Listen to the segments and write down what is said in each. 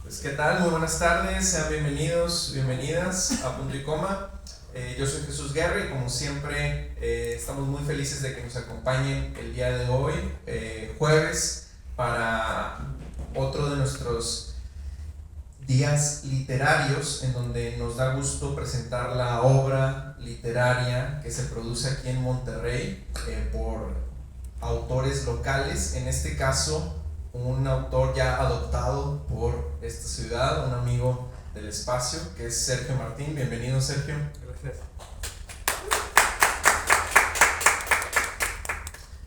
Pues, ¿qué tal? Muy buenas tardes, sean bienvenidos, bienvenidas a Punto y Coma. Yo soy Jesús Guerra y como siempre estamos muy felices de que nos acompañen el día de hoy, jueves, para otro de nuestros días literarios en donde nos da gusto presentar la obra literaria que se produce aquí en Monterrey por autores locales, en este caso un autor ya adoptado por esta ciudad, un amigo del espacio, que es Sergio Martín. Bienvenido, Sergio. Gracias.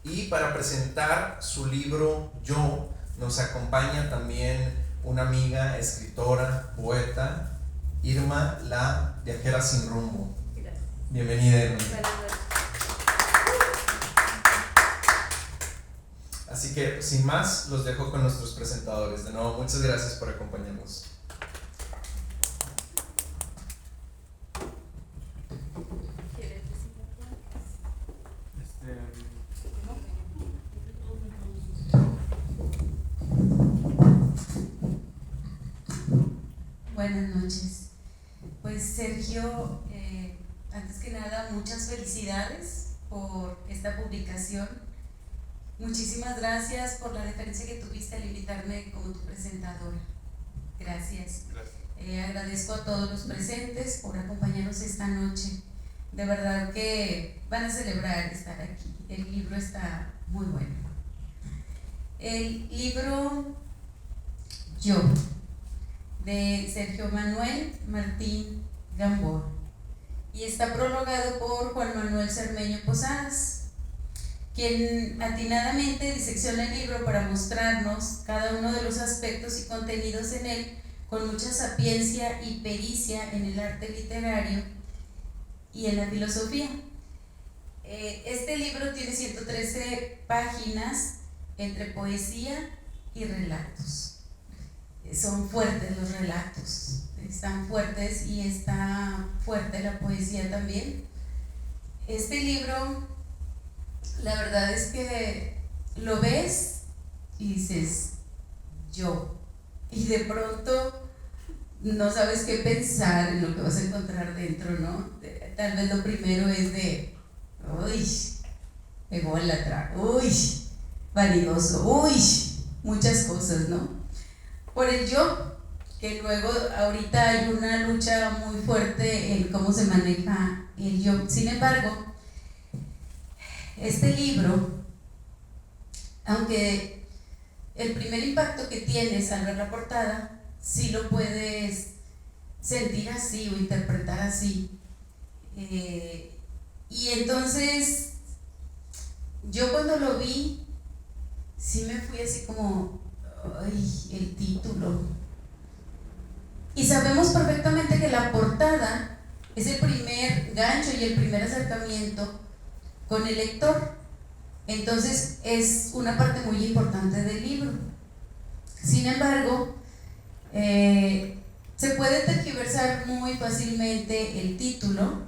Y para presentar su libro Yo, nos acompaña también una amiga, escritora, poeta, Irma, la viajera sin rumbo. Gracias. Bienvenida, Irma. Buenas noches. Así que, sin más, los dejo con nuestros presentadores. De nuevo, muchas gracias por acompañarnos. ¿Quieres decir Buenas noches. Pues Sergio, antes que nada, muchas felicidades por esta publicación. Muchísimas gracias por la deferencia que tuviste al invitarme como tu presentadora. Gracias. Agradezco a todos los presentes por acompañarnos esta noche. De verdad que van a celebrar estar aquí. El libro está muy bueno. El libro Yo, de Sergio Manuel Martín Gamboa, y está prologado por Juan Manuel Cermeño Posadas, quien atinadamente disecciona el libro para mostrarnos cada uno de los aspectos y contenidos en él con mucha sapiencia y pericia en el arte literario y en la filosofía. Este libro tiene 113 páginas entre poesía y relatos. Son fuertes los relatos, están fuertes, y está fuerte la poesía también. Este libro, la verdad es que lo ves y dices yo, y de pronto no sabes qué pensar en lo que vas a encontrar dentro, ¿no? Tal vez lo primero es de uy, ególatra, uy, vanidoso, uy, muchas cosas, ¿no? Por el yo, que luego ahorita hay una lucha muy fuerte en cómo se maneja el yo. Sin embargo, este libro, aunque el primer impacto que tienes al ver la portada, sí lo puedes sentir así o interpretar así. Y entonces, yo cuando lo vi, sí me fui así como, ay, el título. Y sabemos perfectamente que la portada es el primer gancho y el primer acercamiento con el lector. Entonces es una parte muy importante del libro. Sin embargo, se puede tergiversar muy fácilmente el título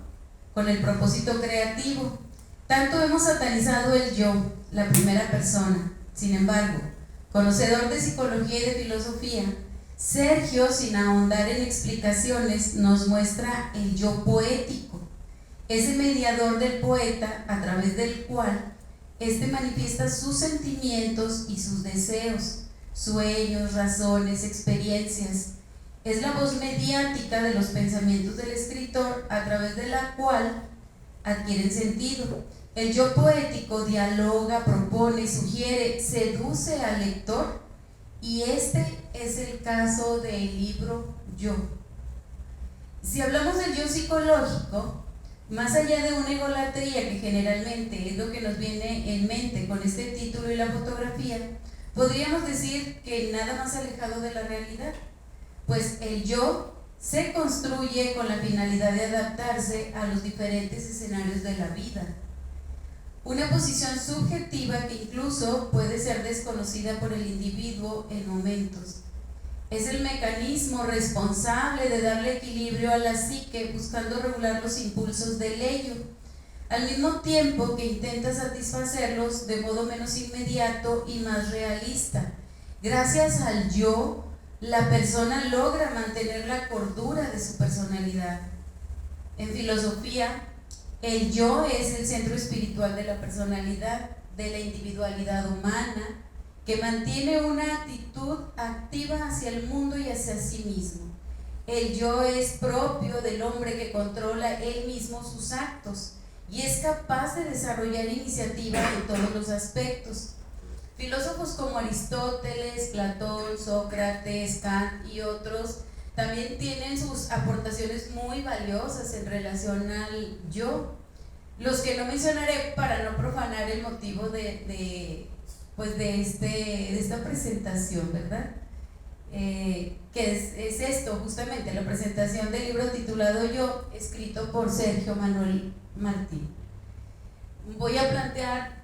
con el propósito creativo. Tanto hemos satanizado el yo, la primera persona. Sin embargo, conocedor de psicología y de filosofía, Sergio, sin ahondar en explicaciones, nos muestra el yo poético, ese mediador del poeta a través del cual éste manifiesta sus sentimientos y sus deseos, sueños, razones, experiencias. Es la voz mediática de los pensamientos del escritor a través de la cual adquieren sentido. El yo poético dialoga, propone, sugiere, seduce al lector, y este es el caso del libro Yo. Si hablamos del yo psicológico, más allá de una egolatría que generalmente es lo que nos viene en mente con este título y la fotografía, podríamos decir que nada más alejado de la realidad, pues el yo se construye con la finalidad de adaptarse a los diferentes escenarios de la vida. Una posición subjetiva que incluso puede ser desconocida por el individuo en momentos. Es el mecanismo responsable de darle equilibrio a la psique, buscando regular los impulsos del ello, al mismo tiempo que intenta satisfacerlos de modo menos inmediato y más realista. Gracias al yo, la persona logra mantener la cordura de su personalidad. En filosofía, el yo es el centro espiritual de la personalidad, de la individualidad humana, que mantiene una actitud activa hacia el mundo y hacia sí mismo. El yo es propio del hombre que controla él mismo sus actos y es capaz de desarrollar iniciativa en todos los aspectos. Filósofos como Aristóteles, Platón, Sócrates, Kant y otros también tienen sus aportaciones muy valiosas en relación al yo, los que no mencionaré para no profanar el motivo de esta presentación, ¿verdad? Que es esto, justamente, la presentación del libro titulado Yo, escrito por Sergio Manuel Martín. Voy a plantear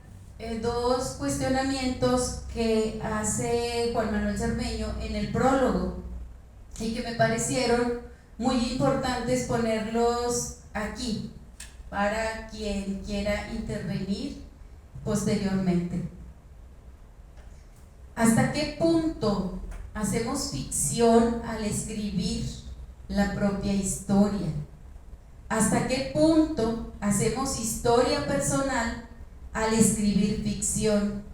dos cuestionamientos que hace Juan Manuel Cermeño en el prólogo y que me parecieron muy importantes ponerlos aquí para quien quiera intervenir posteriormente. ¿Hasta qué punto hacemos ficción al escribir la propia historia? ¿Hasta qué punto hacemos historia personal al escribir ficción?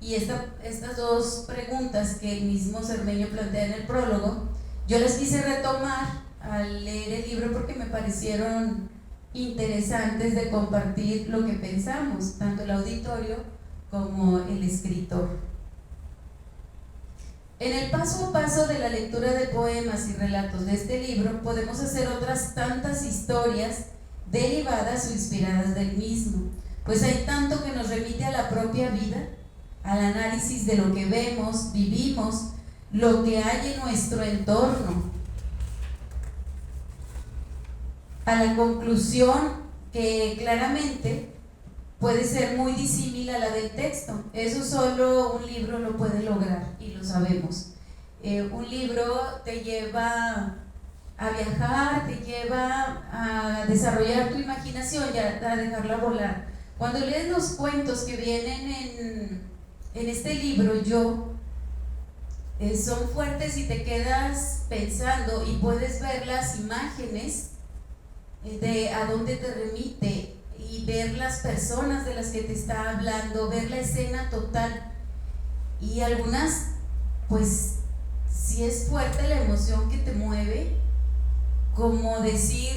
Y estas dos preguntas que el mismo Cermeño plantea en el prólogo, yo las quise retomar al leer el libro porque me parecieron interesantes de compartir lo que pensamos, tanto el auditorio como el escritor. En el paso a paso de la lectura de poemas y relatos de este libro podemos hacer otras tantas historias derivadas o inspiradas del mismo, pues hay tanto que nos remite a la propia vida, al análisis de lo que vemos, vivimos, lo que hay en nuestro entorno, a la conclusión que claramente puede ser muy disímil a la del texto. Eso solo un libro lo puede lograr y lo sabemos. Un libro te lleva a viajar, te lleva a desarrollar tu imaginación y a dejarla volar. Cuando lees los cuentos que vienen en este libro, Yo, son fuertes y te quedas pensando y puedes ver las imágenes de a dónde te remite y ver las personas de las que te está hablando, ver la escena total. Y algunas, pues, sí es fuerte la emoción que te mueve, como decir,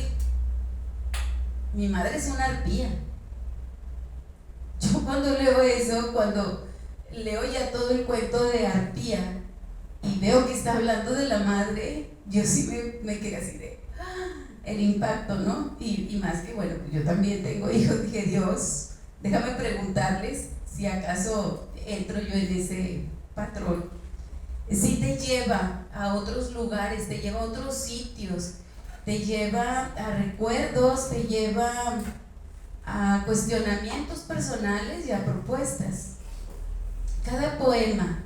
mi madre es una arpía. Yo cuando leo eso, cuando leo ya todo el cuento de Arpía y veo que está hablando de la madre, yo sí me quedé así de el impacto, ¿no? Y más que, bueno, yo también tengo hijos, dije, Dios, déjame preguntarles si acaso entro yo en ese patrón. Sí te lleva a otros lugares, te lleva a otros sitios, te lleva a recuerdos, te lleva a cuestionamientos personales y a propuestas. Cada poema,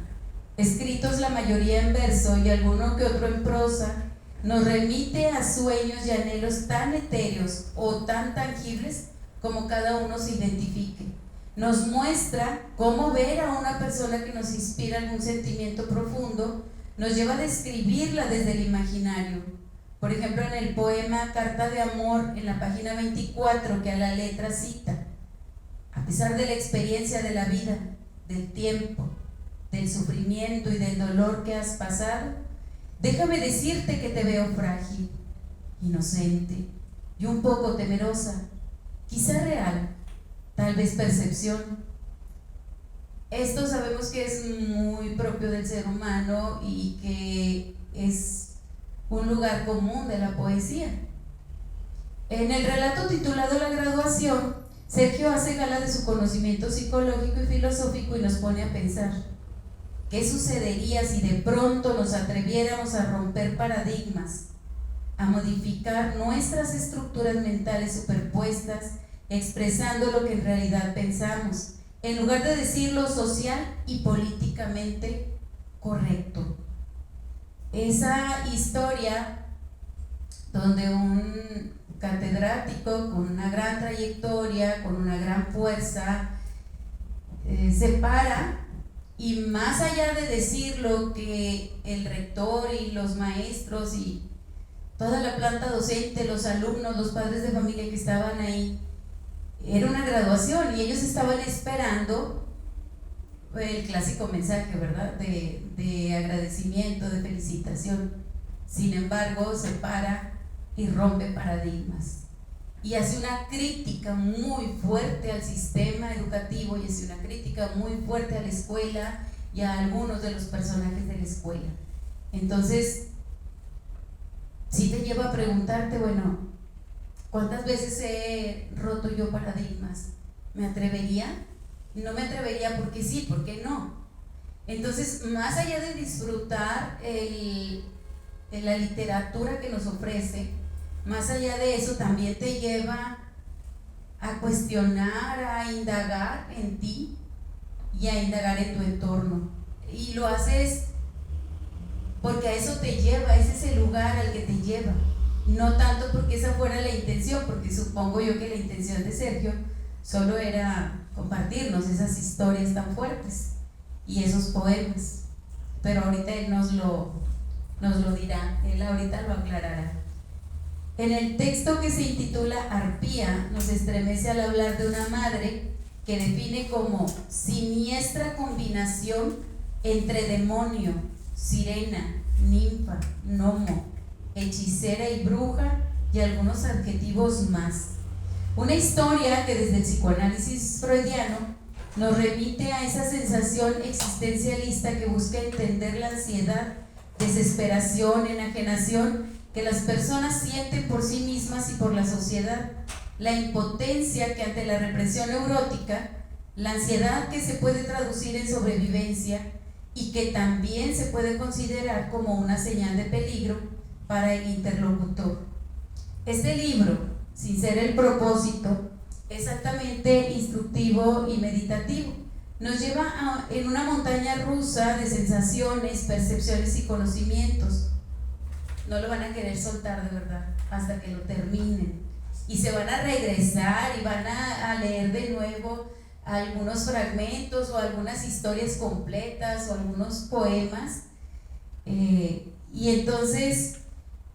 escritos la mayoría en verso y alguno que otro en prosa, nos remite a sueños y anhelos tan etéreos o tan tangibles como cada uno se identifique. Nos muestra cómo ver a una persona que nos inspira algún sentimiento profundo, nos lleva a describirla desde el imaginario. Por ejemplo, en el poema Carta de Amor, en la página 24, que a la letra cita: a pesar de la experiencia de la vida, del tiempo, del sufrimiento y del dolor que has pasado, déjame decirte que te veo frágil, inocente y un poco temerosa, quizá real, tal vez percepción. Esto sabemos que es muy propio del ser humano y que es un lugar común de la poesía. En el relato titulado La graduación, Sergio hace gala de su conocimiento psicológico y filosófico y nos pone a pensar: ¿qué sucedería si de pronto nos atreviéramos a romper paradigmas, a modificar nuestras estructuras mentales superpuestas, expresando lo que en realidad pensamos, en lugar de decirlo social y políticamente correcto? Esa historia donde un catedrático con una gran trayectoria, con una gran fuerza, se para Y más allá de decir lo que el rector y los maestros y toda la planta docente, los alumnos, los padres de familia que estaban ahí, era una graduación y ellos estaban esperando el clásico mensaje, ¿verdad? De agradecimiento, de felicitación. Sin embargo, se para y rompe paradigmas y hace una crítica muy fuerte al sistema educativo y hace una crítica muy fuerte a la escuela y a algunos de los personajes de la escuela. Entonces, sí te lleva a preguntarte, bueno, ¿cuántas veces he roto yo paradigmas? ¿Me atrevería? No me atrevería porque sí, porque no. Entonces, más allá de disfrutar la literatura que nos ofrece, más allá de eso también te lleva a cuestionar, a indagar en ti y a indagar en tu entorno. Y lo haces porque a eso te lleva, ese es el lugar al que te lleva. No tanto porque esa fuera la intención, porque supongo yo que la intención de Sergio solo era compartirnos esas historias tan fuertes y esos poemas. Pero ahorita él nos lo dirá, él ahorita lo aclarará. En el texto que se intitula Arpía, nos estremece al hablar de una madre que define como siniestra combinación entre demonio, sirena, ninfa, gnomo, hechicera y bruja y algunos adjetivos más. Una historia que desde el psicoanálisis freudiano nos remite a esa sensación existencialista que busca entender la ansiedad, desesperación, enajenación que las personas sienten por sí mismas y por la sociedad, la impotencia que ante la represión neurótica, la ansiedad que se puede traducir en sobrevivencia y que también se puede considerar como una señal de peligro para el interlocutor. Este libro, sin ser el propósito, es altamente instructivo y meditativo. Nos lleva en una montaña rusa de sensaciones, percepciones y conocimientos. No lo van a querer soltar de verdad hasta que lo terminen. Y se van a regresar y van a leer de nuevo algunos fragmentos o algunas historias completas o algunos poemas. Y entonces,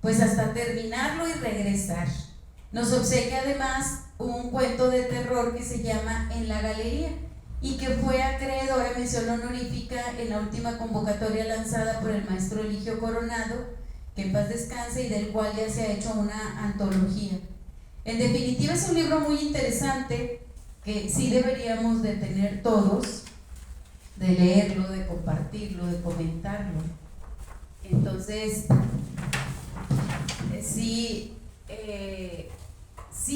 pues hasta terminarlo y regresar. Nos obsequia además un cuento de terror que se llama En la Galería y que fue acreedora mención honorífica en la última convocatoria lanzada por el maestro Eligio Coronado, que en paz descanse, y del cual ya se ha hecho una antología. En definitiva, es un libro muy interesante que sí deberíamos de tener todos, de leerlo, de compartirlo, de comentarlo. Entonces, sí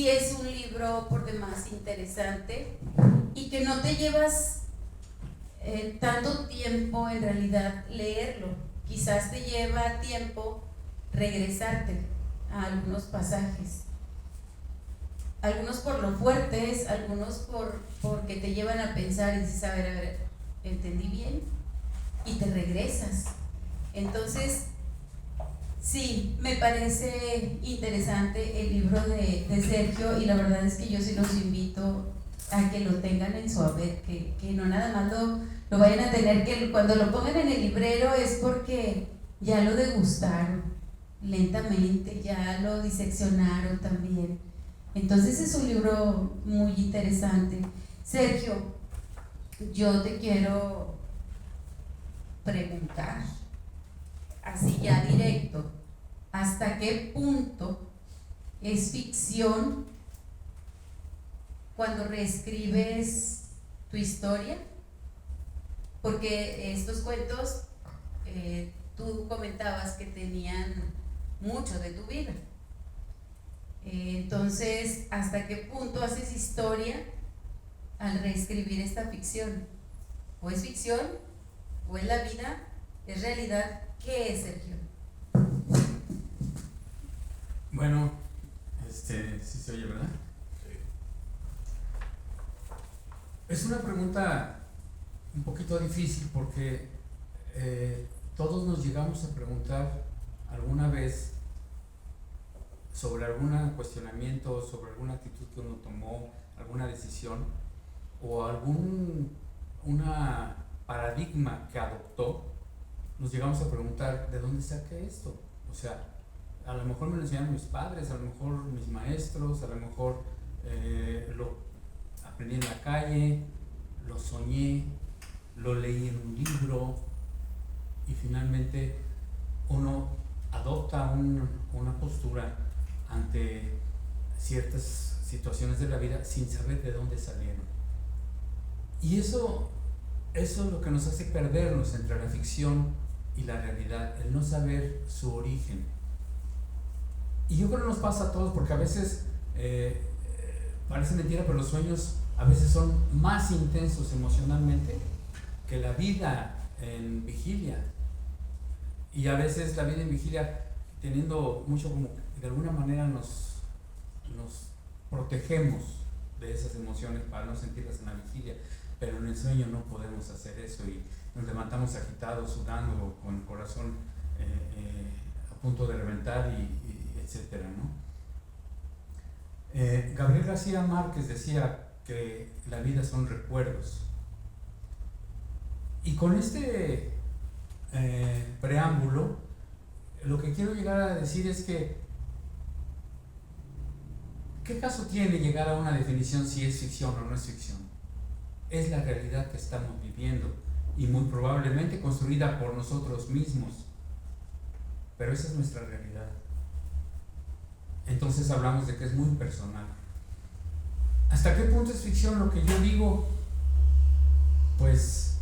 es un libro por demás interesante y que no te llevas tanto tiempo en realidad leerlo. Quizás te lleva tiempo regresarte a algunos pasajes, algunos por lo fuertes, algunos porque te llevan a pensar y dices, a ver, ¿entendí bien? Y te regresas. Entonces, sí, me parece interesante el libro de Sergio y la verdad es que yo sí los invito a que lo tengan en su haber, que no nada más lo vayan a tener, que cuando lo pongan en el librero es porque ya lo degustaron lentamente, ya lo diseccionaron también. Entonces es un libro muy interesante. Sergio, yo te quiero preguntar, así ya directo, ¿hasta qué punto es ficción cuando reescribes tu historia? Porque estos cuentos, tú comentabas que tenían mucho de tu vida. Entonces, ¿hasta qué punto haces historia al reescribir esta ficción? ¿O es ficción? ¿O es la vida? ¿Es realidad? ¿Qué es, Sergio? Bueno, sí se oye, ¿verdad? Sí. Es una pregunta un poquito difícil porque todos nos llegamos a preguntar alguna vez sobre algún cuestionamiento, sobre alguna actitud que uno tomó, alguna decisión o alguna paradigma que adoptó, nos llegamos a preguntar, ¿de dónde saqué esto? O sea, a lo mejor me lo enseñaron mis padres, a lo mejor mis maestros, a lo mejor lo aprendí en la calle, lo soñé, lo leí en un libro, y finalmente uno adopta una postura ante ciertas situaciones de la vida sin saber de dónde salieron. Y eso es lo que nos hace perdernos entre la ficción y la realidad, el no saber su origen. Y yo creo que nos pasa a todos, porque a veces parece mentira, pero los sueños a veces son más intensos emocionalmente que la vida en vigilia. Y a veces la vida en vigilia, teniendo mucho, como de alguna manera nos protegemos de esas emociones para no sentirlas en la vigilia, pero en el sueño no podemos hacer eso y nos levantamos agitados, sudando, con el corazón a punto de reventar y etcétera, ¿no? Gabriel García Márquez decía que la vida son recuerdos. Y con este preámbulo, lo que quiero llegar a decir es que ¿qué caso tiene llegar a una definición si es ficción o no es ficción? Es la realidad que estamos viviendo y muy probablemente construida por nosotros mismos, pero esa es nuestra realidad. Entonces hablamos de que es muy personal. ¿Hasta qué punto es ficción lo que yo digo? Pues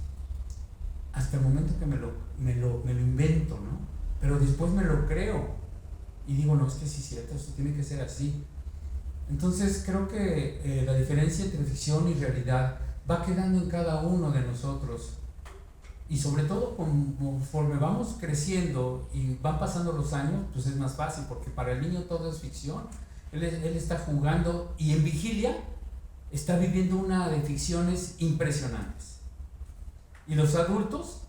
hasta el momento que me lo invento, ¿no? Pero después me lo creo y digo, no, es que sí es cierto, esto tiene que ser así. Entonces creo que la diferencia entre ficción y realidad va quedando en cada uno de nosotros, y sobre todo conforme vamos creciendo y van pasando los años, pues es más fácil, porque para el niño todo es ficción. Él está jugando y en vigilia está viviendo una de ficciones impresionantes, y los adultos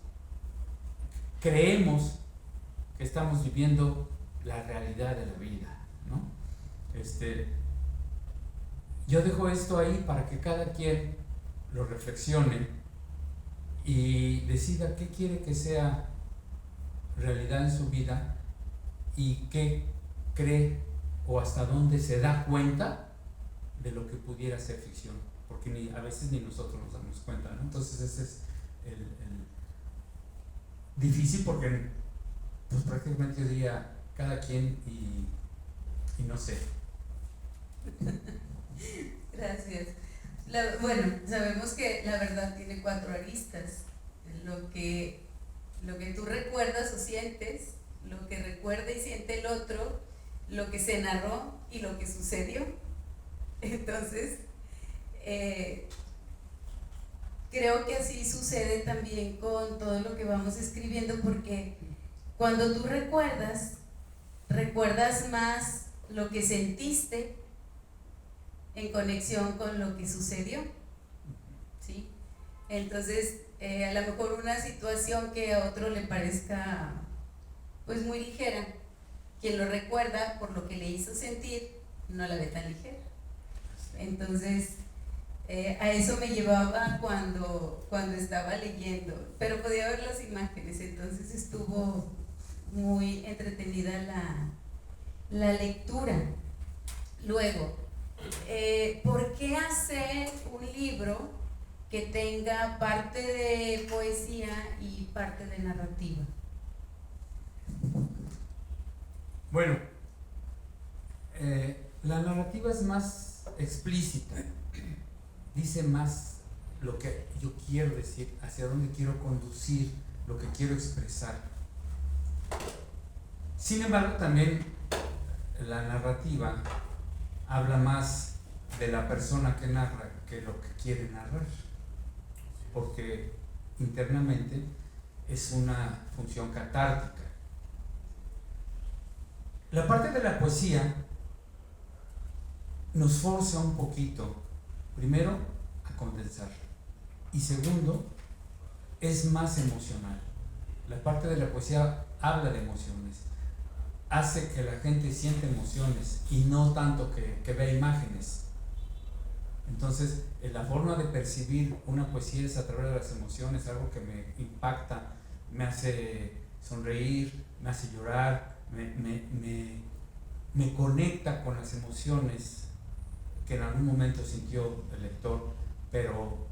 creemos que estamos viviendo la realidad de la vida, ¿no? Yo dejo esto ahí para que cada quien lo reflexione y decida qué quiere que sea realidad en su vida y qué cree o hasta dónde se da cuenta de lo que pudiera ser ficción, porque a veces ni nosotros nos damos cuenta, ¿no? Entonces ese es el difícil, porque pues prácticamente yo diría cada quien y no sé. Gracias. Bueno, sabemos que la verdad tiene 4 aristas: lo que tú recuerdas o sientes, lo que recuerda y siente el otro, lo que se narró y lo que sucedió. Entonces, creo que así sucede también con todo lo que vamos escribiendo, porque cuando tú recuerdas más lo que sentiste en conexión con lo que sucedió, ¿sí? Entonces, a lo mejor una situación que a otro le parezca pues muy ligera, quien lo recuerda por lo que le hizo sentir, no la ve tan ligera. Entonces, a eso me llevaba cuando estaba leyendo, pero podía ver las imágenes, entonces estuvo muy entretenida la lectura. Luego, ¿por qué hacer un libro que tenga parte de poesía y parte de narrativa? Bueno, la narrativa es más explícita, dice más lo que yo quiero decir, hacia dónde quiero conducir, lo que quiero expresar. Sin embargo, también la narrativa habla más de la persona que narra que lo que quiere narrar, porque internamente es una función catártica. La parte de la poesía nos forza un poquito, primero, a condensar, y segundo, es más emocional. La parte de la poesía habla de emociones, hace que la gente sienta emociones y no tanto que vea imágenes. Entonces, la forma de percibir una poesía es a través de las emociones, algo que me impacta, me hace sonreír, me hace llorar, me conecta con las emociones que en algún momento sintió el lector, pero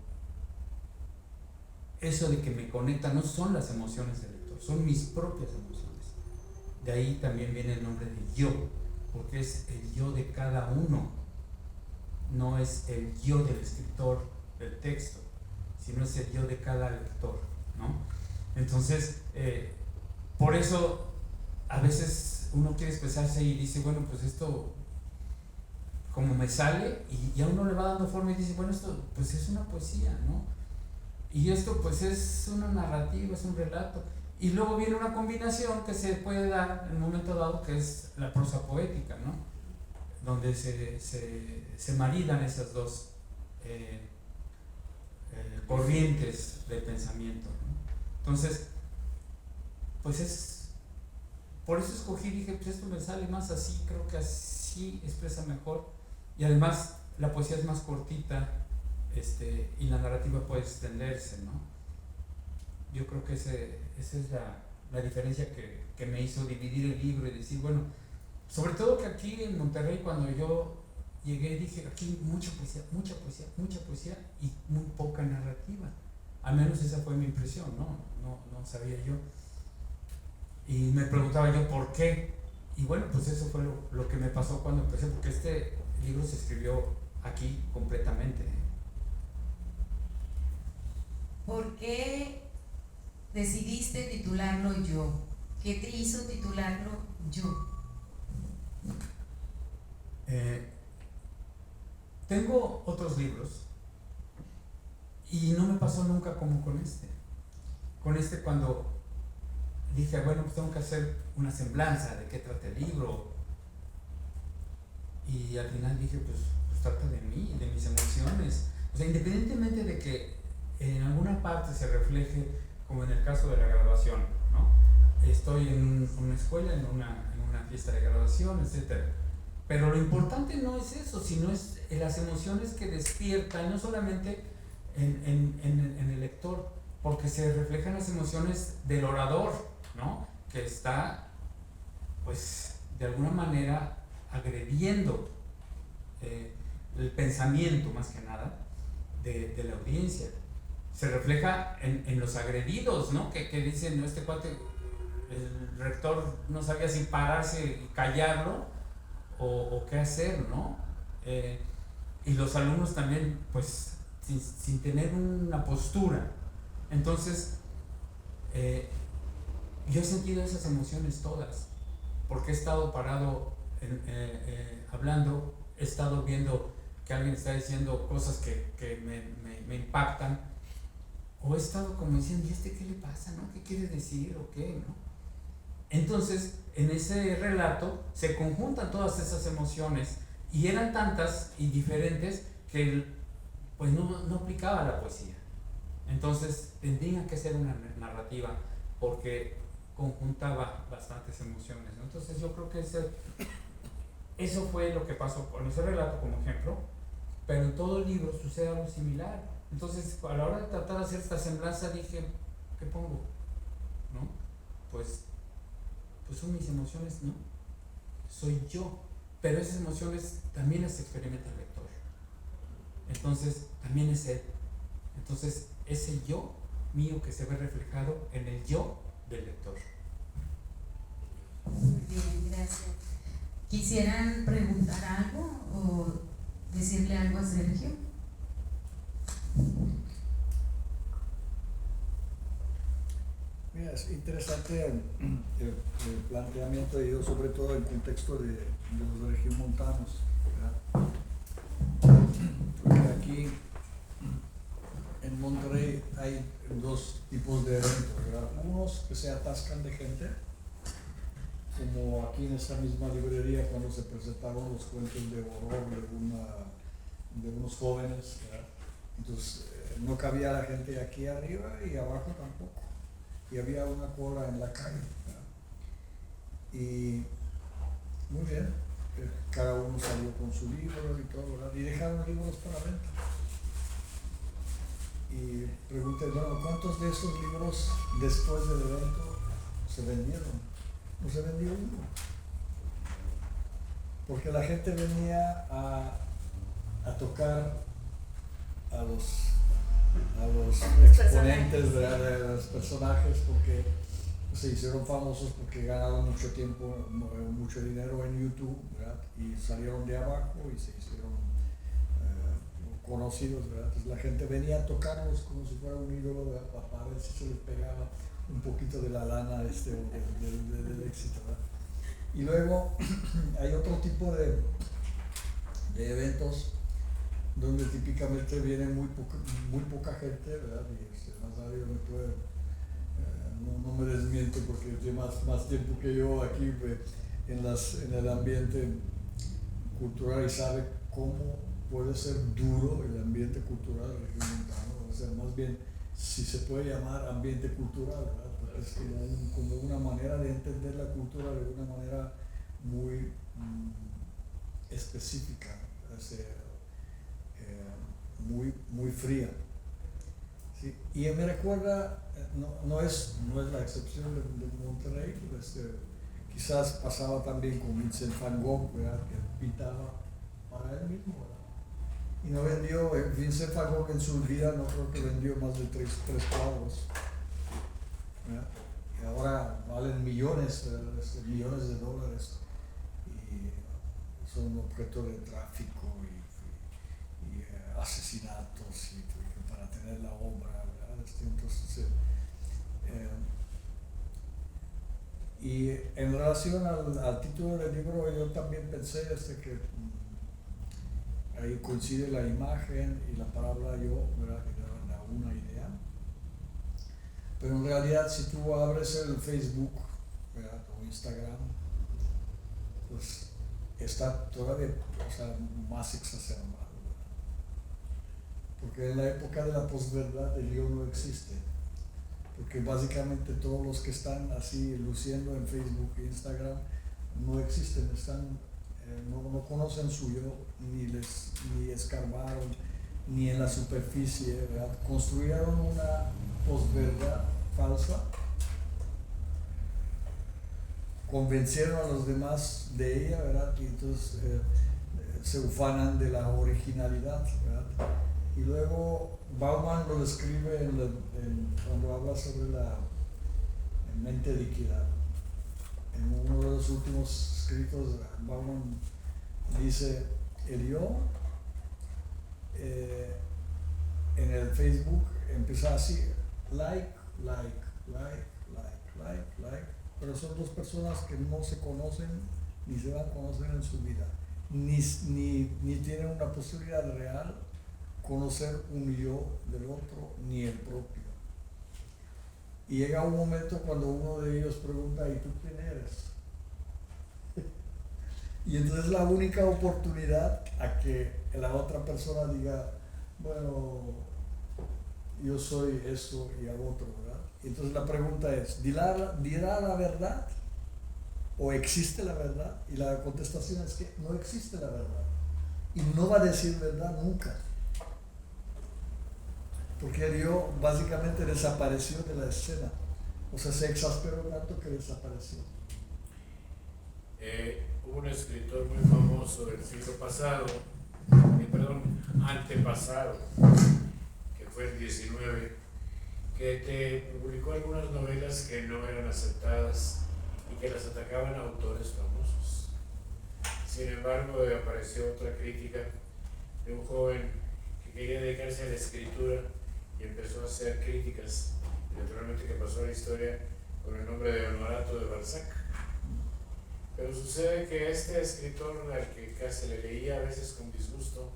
eso de que me conecta no son las emociones del lector, son mis propias emociones. De ahí también viene el nombre de yo, porque es el yo de cada uno, no es el yo del escritor del texto, sino es el yo de cada lector, ¿no? Entonces, por eso a veces uno quiere expresarse y dice, bueno, pues esto como me sale, y a uno le va dando forma y dice, bueno, esto pues es una poesía, ¿no? Y esto pues es una narrativa, es un relato. Y luego viene una combinación que se puede dar en un momento dado, que es la prosa poética, ¿no? Donde se maridan esas dos corrientes de pensamiento, ¿no? Entonces, pues por eso escogí, dije, pues esto me sale más así, creo que así expresa mejor, y además la poesía es más cortita, y la narrativa puede extenderse, ¿no? Yo creo que esa es la diferencia que me hizo dividir el libro y decir, bueno, sobre todo que aquí en Monterrey, cuando yo llegué, dije, aquí mucha poesía y muy poca narrativa. Al menos esa fue mi impresión, no sabía yo. Y me preguntaba yo por qué. Y bueno, pues eso fue lo que me pasó cuando empecé, porque este libro se escribió aquí completamente. ¿Por qué decidiste titularlo Yo? ¿Qué te hizo titularlo Yo? Tengo otros libros y no me pasó nunca como con este. Con este, cuando dije, bueno, pues tengo que hacer una semblanza de qué trata el libro, y al final dije, pues trata de mí, de mis emociones. O sea, independientemente de que en alguna parte se refleje, como en el caso de la graduación, ¿no? Estoy en una escuela, en una fiesta de graduación, etc. Pero lo importante no es eso, sino es las emociones que despierta, y no solamente en el lector, porque se reflejan las emociones del orador, ¿no? Que está, pues, de alguna manera agrediendo el pensamiento, más que nada, de la audiencia. Se refleja en los agredidos, ¿no? Que dicen, no, este cuate, el rector no sabía si pararse y callarlo o qué hacer, ¿no? Y los alumnos también, pues, sin tener una postura. Entonces, yo he sentido esas emociones todas, porque he estado parado hablando, he estado viendo que alguien está diciendo cosas que me impactan, o he estado como diciendo, ¿y qué le pasa, no? ¿Qué quiere decir o qué, no? Entonces, en ese relato se conjuntan todas esas emociones, y eran tantas y diferentes que pues no aplicaba la poesía. Entonces tendría que ser una narrativa, porque conjuntaba bastantes emociones, ¿no? Entonces yo creo que eso fue lo que pasó con ese relato como ejemplo, pero en todo el libro sucede algo similar. Entonces, a la hora de tratar de hacer esta semblanza, dije, ¿qué pongo? ¿No? Pues son mis emociones, ¿no? Soy yo, pero esas emociones también las experimenta el lector. Entonces, también es él. Entonces, ese yo mío que se ve reflejado en el yo del lector. Muy bien, gracias. ¿Quisieran preguntar algo o decirle algo a Sergio? Mira, es interesante el planteamiento, y yo sobre todo en el contexto de los regiomontanos, ¿verdad? Porque aquí en Monterrey hay dos tipos de eventos, ¿verdad? Unos que se atascan de gente, como aquí en esta misma librería cuando se presentaron los cuentos de horror de unos jóvenes, ¿verdad? Entonces no cabía la gente aquí arriba y abajo tampoco, y había una cola en la calle, ¿verdad? Y muy bien, cada uno salió con su libro y todo, ¿verdad? Y dejaron libros para venta. Y pregunté, bueno, ¿cuántos de esos libros después del evento se vendieron? No se vendió uno. Porque la gente venía a tocar a los exponentes de los personajes, porque se hicieron famosos, porque ganaron mucho tiempo, mucho dinero en YouTube, ¿verdad? Y salieron de abajo y se hicieron conocidos, ¿verdad? Entonces la gente venía a tocarlos como si fuera un ídolo, ¿verdad? Para ver si se les pegaba un poquito de la lana del éxito, ¿verdad? Y luego hay otro tipo de eventos donde típicamente viene muy poca gente, ¿verdad? Y más nadie me puede, no me desmiente porque tiene más tiempo que yo aquí en el ambiente cultural y sabe cómo puede ser duro el ambiente cultural regiomontano, o sea, más bien si se puede llamar ambiente cultural, ¿verdad? Porque es como una manera de entender la cultura de una manera muy específica, o sea, muy fría. ¿Sí? Y me recuerda, no es la excepción de Monterrey, quizás pasaba también con Vincent Van Gogh, ¿verdad? Que pintaba para él mismo, ¿verdad? Y no vendió, Vincent Van Gogh en su vida no creo que vendió más de tres cuadros, ¿verdad? Y ahora valen millones de dólares y son objeto de tráfico y asesinatos y para tener la obra, ¿verdad? Entonces, y en relación al título del libro, yo también pensé que ahí coincide la imagen y la palabra yo, ¿verdad? Que da una idea. Pero en realidad, si tú abres el Facebook, ¿verdad? O Instagram, pues está todavía, o sea, más exacerbado. Porque en la época de la posverdad el yo no existe, porque básicamente todos los que están así luciendo en Facebook e Instagram no existen, no conocen su yo, ni escarbaron, ni en la superficie, ¿verdad? Construyeron una posverdad falsa, convencieron a los demás de ella, ¿verdad? Y entonces se ufanan de la originalidad, ¿verdad? Y luego Bauman lo describe cuando habla sobre la mente líquida. En uno de los últimos escritos, Bauman dice, el yo en el Facebook empieza así, like, pero son dos personas que no se conocen ni se van a conocer en su vida, ni tienen una posibilidad real conocer un yo del otro ni el propio. Y llega un momento cuando uno de ellos pregunta, ¿y tú quién eres? Y entonces la única oportunidad a que la otra persona diga, bueno, yo soy esto y a otro, ¿verdad? Y entonces la pregunta es, ¿dirá la verdad? ¿O existe la verdad? Y la contestación es que no existe la verdad. Y no va a decir verdad nunca. Porque el yo básicamente desapareció de la escena. O sea, se exasperó tanto que desapareció. Hubo un escritor muy famoso del siglo pasado, antepasado, que fue el 19, que te publicó algunas novelas que no eran aceptadas y que las atacaban a autores famosos. Sin embargo, apareció otra crítica de un joven que quería dedicarse a la escritura y empezó a hacer críticas, y naturalmente que pasó a la historia con el nombre de Honorato de Balzac. Pero sucede que este escritor, al que casi le leía a veces con disgusto,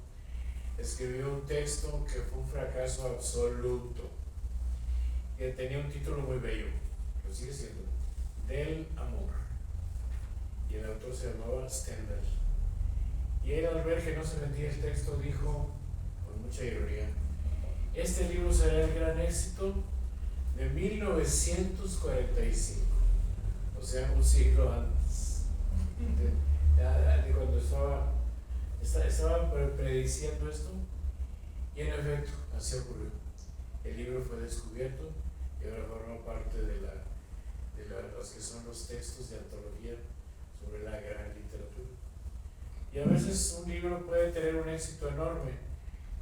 escribió un texto que fue un fracaso absoluto, que tenía un título muy bello, lo sigue siendo, Del amor, y el autor se llamaba Stendhal. Y él, al ver que no se vendía el texto, dijo con mucha ironía, este libro será el gran éxito de 1945, o sea, un siglo antes. de cuando estaba prediciendo esto, y en efecto, así ocurrió. El libro fue descubierto y ahora forma parte de los que son los textos de antología sobre la gran literatura. Y a veces un libro puede tener un éxito enorme,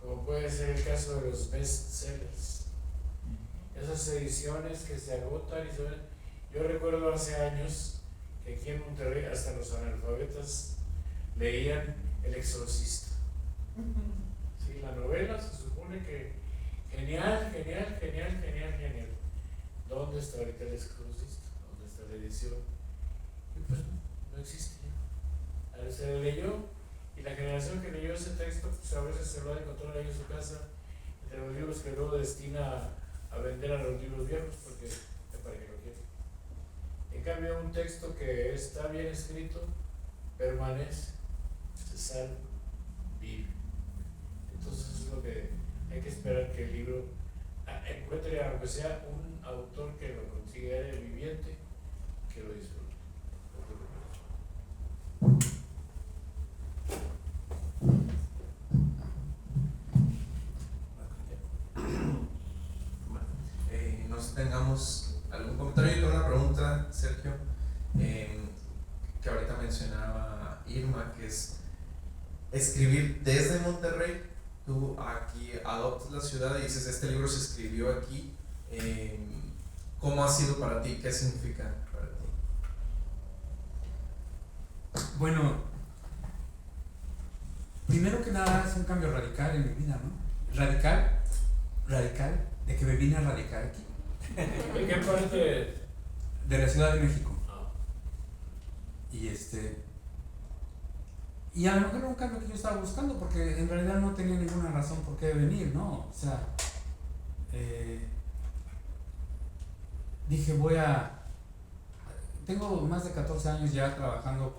como puede ser el caso de los bestsellers. Esas ediciones que se agotan y se ven. Yo recuerdo hace años que aquí en Monterrey hasta los analfabetas leían El Exorcista. Sí, la novela se supone que genial. ¿Dónde está ahorita El Exorcista? ¿Dónde está la edición? Y pues no existe. A veces se le leyó y la generación que leyó ese texto pues a veces se lo ha encontrado ahí en su casa entre los libros que luego destina a vender a los libros viejos porque es para que lo quieran. En cambio, un texto que está bien escrito permanece, se salva, vive. Entonces es lo que hay que esperar, que el libro encuentre, aunque sea un autor que lo considere viviente, que lo disfrute. No sé si tengamos algún comentario. Yo tengo una pregunta, Sergio, que ahorita mencionaba Irma, que es escribir desde Monterrey. Tú aquí adoptas la ciudad y dices, este libro se escribió aquí. ¿Cómo ha sido para ti? ¿Qué significa para ti? Bueno, primero que nada es un cambio radical en mi vida, ¿no? Radical, de que me vine a radicar aquí. ¿En qué parte? De la Ciudad de México. Ah. Y a lo mejor era un cambio que yo estaba buscando, porque en realidad no tenía ninguna razón por qué venir, ¿no? O sea, dije tengo más de 14 años ya trabajando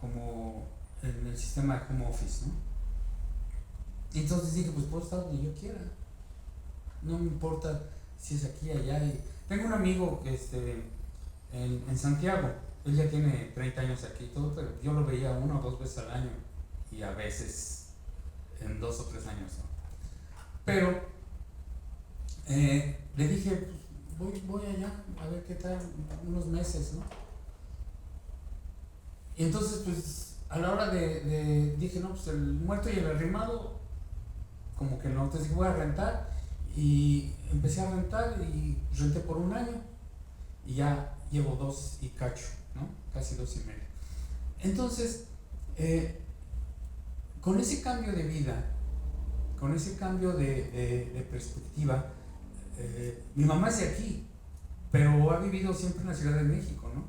como en el sistema de home office, ¿no? Y entonces dije, pues puedo estar donde yo quiera, no me importa si es aquí, allá. Y tengo un amigo en Santiago, él ya tiene 30 años aquí y todo, pero yo lo veía 1 o 2 veces al año y a veces en 2 o 3 años, ¿no? Pero le dije, pues, voy allá a ver qué tal, unos meses, ¿no? Y entonces, pues, a la hora dije, no, pues el muerto y el arrimado, como que no, entonces dije, voy a rentar, y empecé a rentar y renté por 1 año, y ya llevo 2 y cacho, ¿no? Casi 2 y medio. Entonces, con ese cambio de vida, con ese cambio de perspectiva, mi mamá es de aquí, pero ha vivido siempre en la Ciudad de México, ¿no?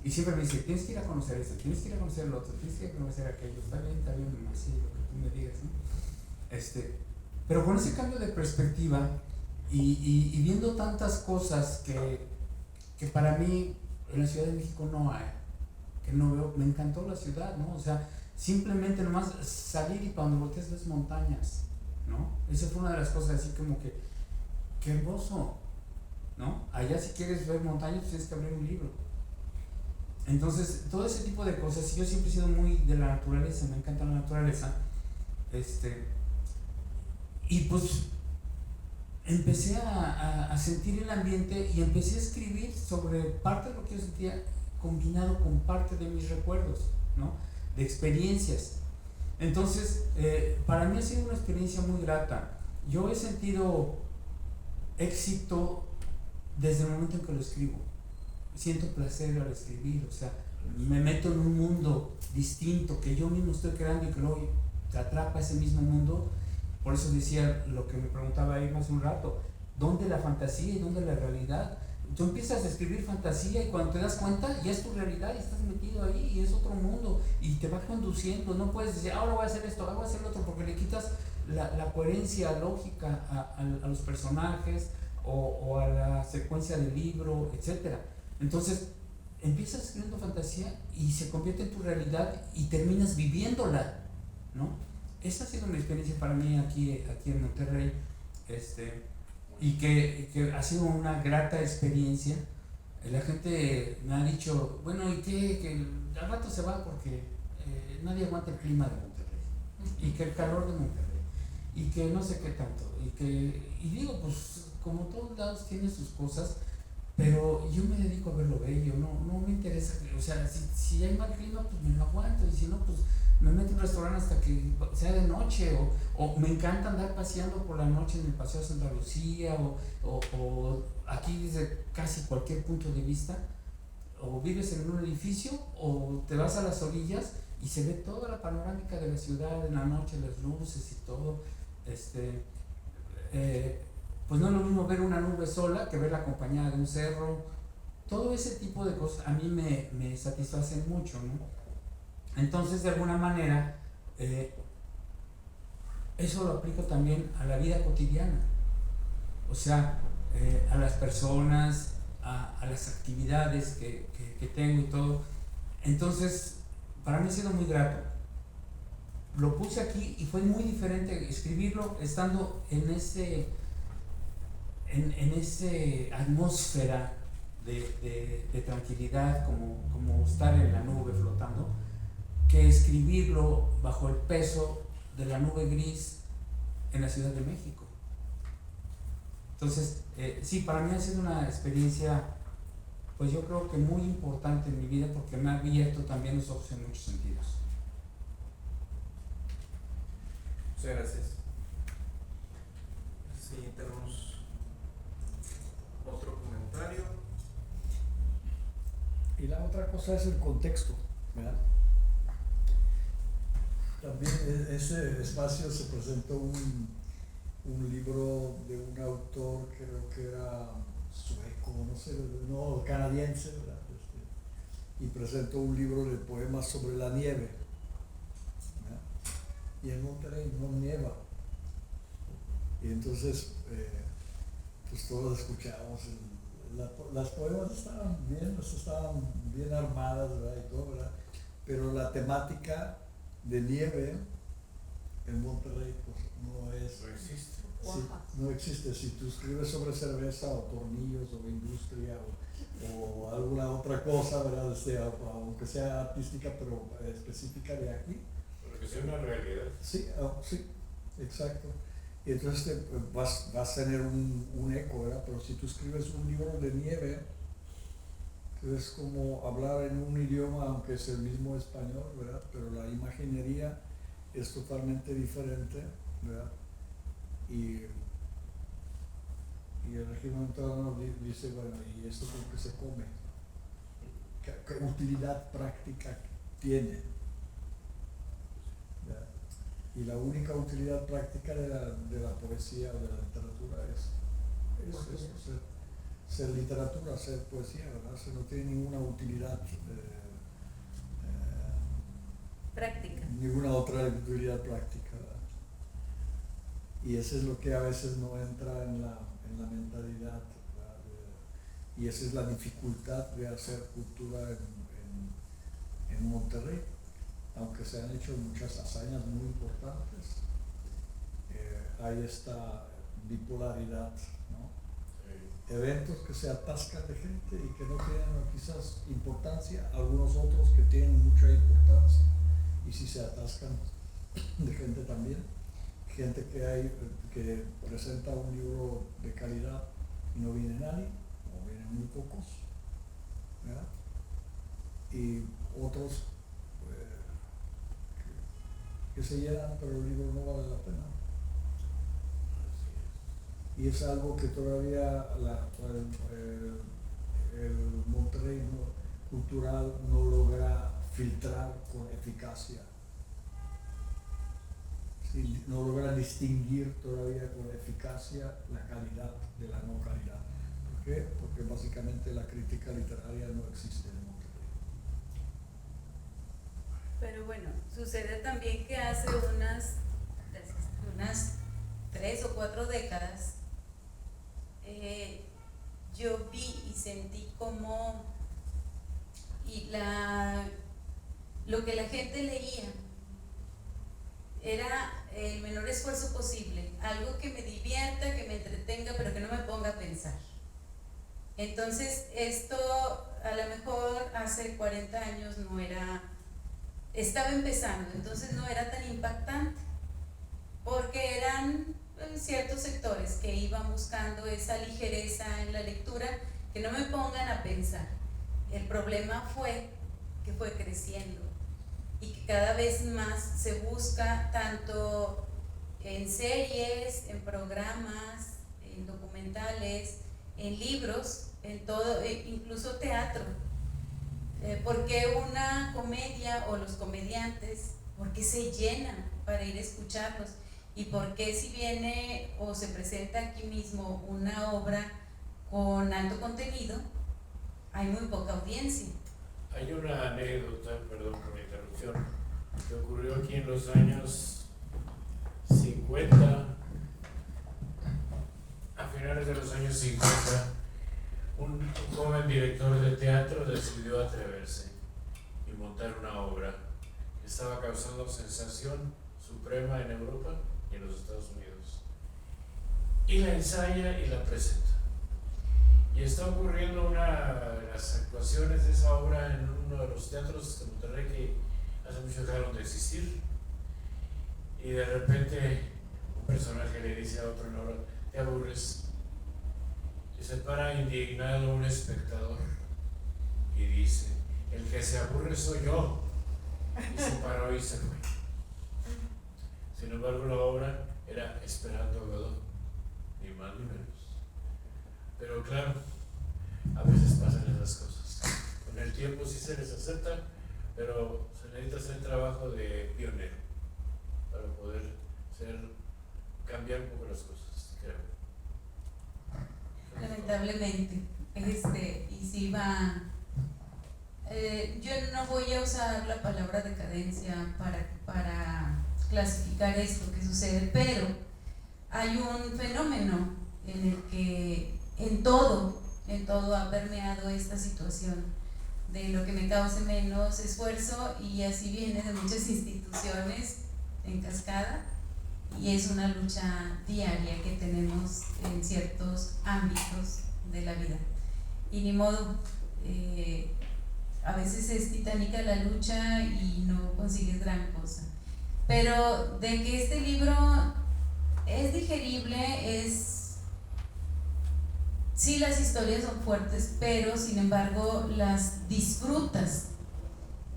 Y siempre me dice, tienes que ir a conocer esto, tienes que ir a conocer el otro, tienes que ir a conocer aquello. Está bien, mamá, sí, lo que tú me digas, ¿no? Pero con ese cambio de perspectiva y viendo tantas cosas que para mí en la Ciudad de México no hay, que no veo, me encantó la ciudad, ¿no? O sea, simplemente nomás salir y para donde volteas ves montañas, ¿no? Esa fue una de las cosas así como que, qué hermoso, ¿no? Allá si quieres ver montañas pues tienes que abrir un libro. Entonces, todo ese tipo de cosas, yo siempre he sido muy de la naturaleza, me encanta la naturaleza, y pues empecé a sentir el ambiente y empecé a escribir sobre parte de lo que yo sentía combinado con parte de mis recuerdos, ¿no? De experiencias. Entonces, para mí ha sido una experiencia muy grata. Yo he sentido éxito desde el momento en que lo escribo. Siento placer al escribir, o sea, me meto en un mundo distinto que yo mismo estoy creando y que luego te atrapa ese mismo mundo. Por eso decía lo que me preguntaba ahí hace un rato, ¿dónde la fantasía y dónde la realidad? Tú empiezas a escribir fantasía y cuando te das cuenta ya es tu realidad y estás metido ahí y es otro mundo y te va conduciendo. No puedes decir, ahora voy a hacer esto, ahora voy a hacer lo otro, porque le quitas la coherencia lógica a los personajes o a la secuencia del libro, etc. Entonces empiezas escribiendo fantasía y se convierte en tu realidad y terminas viviéndola, ¿no? Esa ha sido mi experiencia para mí aquí en Monterrey, y que ha sido una grata experiencia, la gente me ha dicho, bueno, ¿y qué? Que al rato se va porque nadie aguanta el clima de Monterrey, y que el calor de Monterrey, y que no sé qué tanto, y digo, pues como todos lados tiene sus cosas, pero yo me dedico a ver lo bello, no me interesa, o sea, si hay mal clima, pues me lo aguanto, y si no, pues me meto en un restaurante hasta que sea de noche, o me encanta andar paseando por la noche en el Paseo de Santa Lucía, o aquí desde casi cualquier punto de vista, o vives en un edificio, o te vas a las orillas y se ve toda la panorámica de la ciudad en la noche, las luces y todo, pues no es lo mismo ver una nube sola que verla acompañada de un cerro. Todo ese tipo de cosas a mí me satisfacen mucho, ¿no? Entonces, de alguna manera, eso lo aplico también a la vida cotidiana, o sea, a las personas, a las actividades que tengo y todo. Entonces, para mí ha sido muy grato. Lo puse aquí y fue muy diferente escribirlo estando en ese atmósfera de tranquilidad, como estar en la nube flotando, que escribirlo bajo el peso de la nube gris en la Ciudad de México. Entonces, sí, para mí ha sido una experiencia, pues yo creo que muy importante en mi vida, porque me ha abierto también los ojos en muchos sentidos. Muchas gracias. Sí, tenemos otro comentario. Y la otra cosa es el contexto, ¿verdad? También ese espacio se presentó un libro de un autor, creo que era sueco, no sé, no, canadiense, ¿verdad? Y presentó un libro de poemas sobre la nieve, ¿verdad? Y en Monterrey no nieva. Y entonces, pues todos escuchábamos, las poemas estaban bien armadas, ¿verdad? Y todo, ¿verdad? Pero la temática de nieve en Monterrey pues no existe. Sí, no existe. Si tú escribes sobre cerveza o tornillos o industria o alguna otra cosa, ¿verdad? Aunque sea artística pero específica de aquí. Pero que sea una realidad. Sí, sí, exacto. Y entonces vas a tener un eco, ¿verdad? Pero si tú escribes un libro de nieve, es como hablar en un idioma, aunque es el mismo español, ¿verdad? Pero la imaginería es totalmente diferente, ¿verdad? Y el régimen montano dice, bueno, ¿y esto por qué se come? ¿Qué utilidad práctica tiene? ¿Verdad? Y la única utilidad práctica de la poesía o de la literatura es eso, ser literatura, ser poesía, ¿verdad? No tiene ninguna utilidad práctica. Ninguna otra utilidad práctica, ¿verdad? Y eso es lo que a veces no entra en la mentalidad, ¿verdad? Y esa es la dificultad de hacer cultura en Monterrey, aunque se han hecho muchas hazañas muy importantes. Hay esta bipolaridad, ¿no? Eventos que se atascan de gente y que no tienen quizás importancia, algunos otros que tienen mucha importancia y si se atascan de gente también, gente que presenta un libro de calidad y no viene nadie o vienen muy pocos, ¿verdad? Y otros que se llenan pero el libro no vale la pena. Y es algo que todavía el Monterrey cultural no logra filtrar con eficacia. Sí, no logra distinguir todavía con eficacia la calidad de la no calidad. ¿Por qué? Porque básicamente la crítica literaria no existe en Monterrey. Pero bueno, sucede también que hace unas 3 o 4 décadas yo vi y sentí como lo que la gente leía era el menor esfuerzo posible, algo que me divierta, que me entretenga, pero que no me ponga a pensar. Entonces esto a lo mejor hace 40 años no era, estaba empezando, entonces no era tan impactante, porque eran ciertos sectores que iban buscando esa ligereza en la lectura, que no me pongan a pensar. El problema fue que fue creciendo y que cada vez más se busca tanto en series, en programas, en documentales, en libros, en todo, incluso teatro. ¿Por qué una comedia o los comediantes, por qué se llenan para ir a escucharlos? ¿Y por qué si viene o se presenta aquí mismo una obra con alto contenido, hay muy poca audiencia? Hay una anécdota, perdón por la interrupción, que ocurrió aquí en los años 50, a finales de los años 50, un joven director de teatro decidió atreverse y montar una obra que estaba causando sensación suprema en Europa y en los Estados Unidos. Y la ensaya y la presenta. Y está ocurriendo una de las actuaciones de esa obra en uno de los teatros de Monterrey que hace mucho dejaron de existir. Y de repente un personaje le dice a otro en la obra: ¿te aburres? Y se para indignado un espectador y dice: el que se aburre soy yo. Y se paró y se fue. Sin embargo, la obra era Esperando a Godot, ni más ni menos. Pero claro, a veces pasan esas cosas. Con el tiempo sí se les acepta, pero se necesita hacer trabajo de pionero para poder cambiar un poco las cosas, creo. Lamentablemente, y si va, yo no voy a usar la palabra decadencia para clasificar esto que sucede, pero hay un fenómeno en el que en todo ha permeado esta situación de lo que me cause menos esfuerzo, y así viene de muchas instituciones en cascada, y es una lucha diaria que tenemos en ciertos ámbitos de la vida. Y ni modo, a veces es titánica la lucha y no consigues gran cosa. Pero de que este libro es digerible, sí, las historias son fuertes, pero sin embargo las disfrutas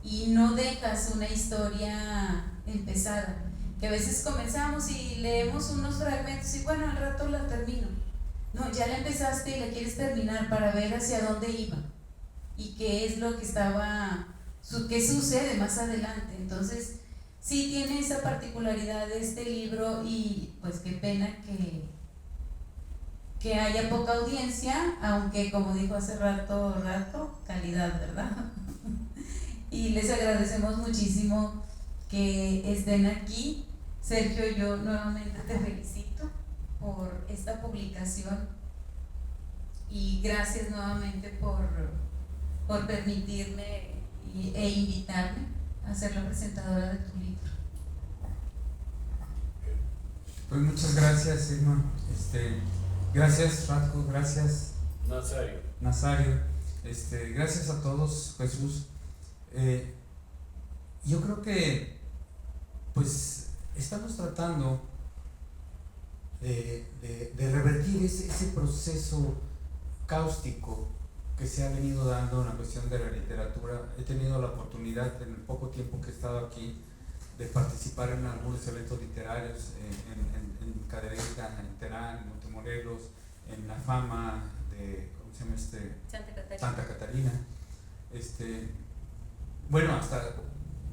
y no dejas una historia empezada. Que a veces comenzamos y leemos unos fragmentos y bueno, al rato la termino. No, ya la empezaste y la quieres terminar para ver hacia dónde iba y qué es lo que qué sucede más adelante. Entonces, sí tiene esa particularidad de este libro, y pues qué pena que haya poca audiencia, aunque como dijo hace rato, calidad, ¿verdad? Y les agradecemos muchísimo que estén aquí. Sergio, yo nuevamente te felicito por esta publicación y gracias nuevamente por permitirme e invitarme a ser la presentadora de tu libro. Pues muchas gracias, Irma. Gracias, Radko, gracias, Nazario. Gracias a todos, Jesús. Yo creo que pues estamos tratando de revertir ese proceso cáustico que se ha venido dando en la cuestión de la literatura. He tenido la oportunidad en el poco tiempo que he estado aquí de participar en algunos eventos literarios en Cadereyta, en Terán, en Montemorelos, en La Fama de, ¿cómo se llama? Santa Catarina. Bueno, hasta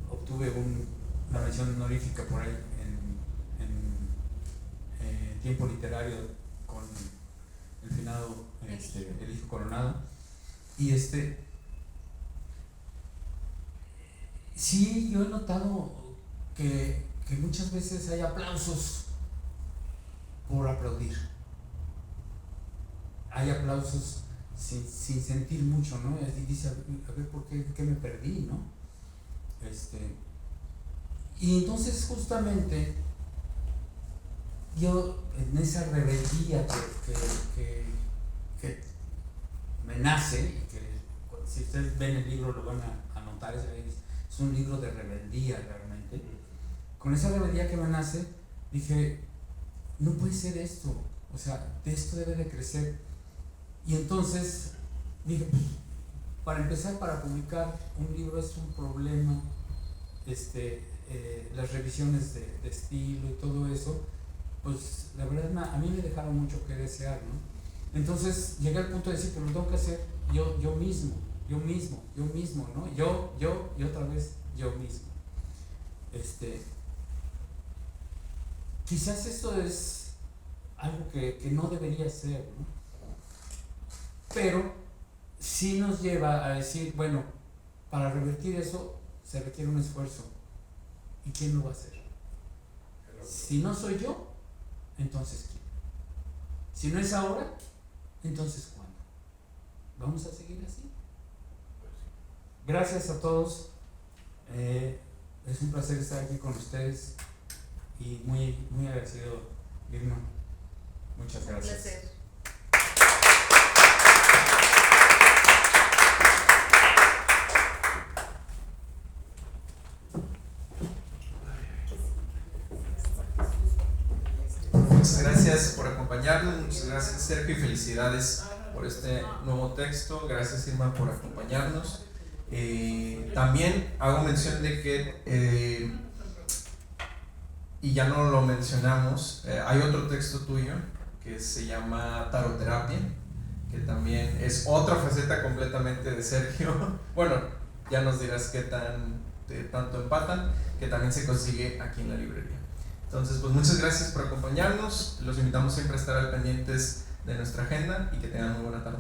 obtuve una mención honorífica por ahí en tiempo literario con el finado Eligio Coronado. Y sí, yo he notado que muchas veces hay aplausos por aplaudir. Hay aplausos sin sentir mucho, ¿no? Y dice, a ver, ¿por qué me perdí, no? Y entonces justamente yo en esa rebeldía que me nace y que si ustedes ven el libro lo van a notar, es un libro de rebeldía realmente. Con esa rebeldía que me nace, dije, no puede ser esto, o sea, de esto debe de crecer. Y entonces dije, pues, para empezar, para publicar un libro es un problema, las revisiones de estilo y todo eso, pues la verdad a mí me dejaron mucho que desear, ¿no? Entonces llegué al punto de decir, pues lo tengo que hacer yo mismo, ¿no? Yo y otra vez yo mismo. Quizás esto es algo que no debería ser, ¿no? Pero sí nos lleva a decir, bueno, para revertir eso se requiere un esfuerzo. ¿Y quién lo va a hacer? Si no soy yo, entonces ¿quién? Si no es ahora, entonces ¿cuándo? ¿Vamos a seguir así? Gracias a todos. Es un placer estar aquí con ustedes y muy, muy agradecido, Irma. Muchas gracias. Un placer. Muchas gracias por acompañarnos, muchas gracias Sergio y felicidades por este nuevo texto. Gracias Irma por acompañarnos. También hago mención de que, y ya no lo mencionamos, hay otro texto tuyo que se llama Taroterapia, que también es otra faceta completamente de Sergio. Bueno, ya nos dirás qué tanto empatan, que también se consigue aquí en la librería. Entonces, pues muchas gracias por acompañarnos. Los invitamos siempre a estar al pendientes de nuestra agenda y que tengan muy buena tarde.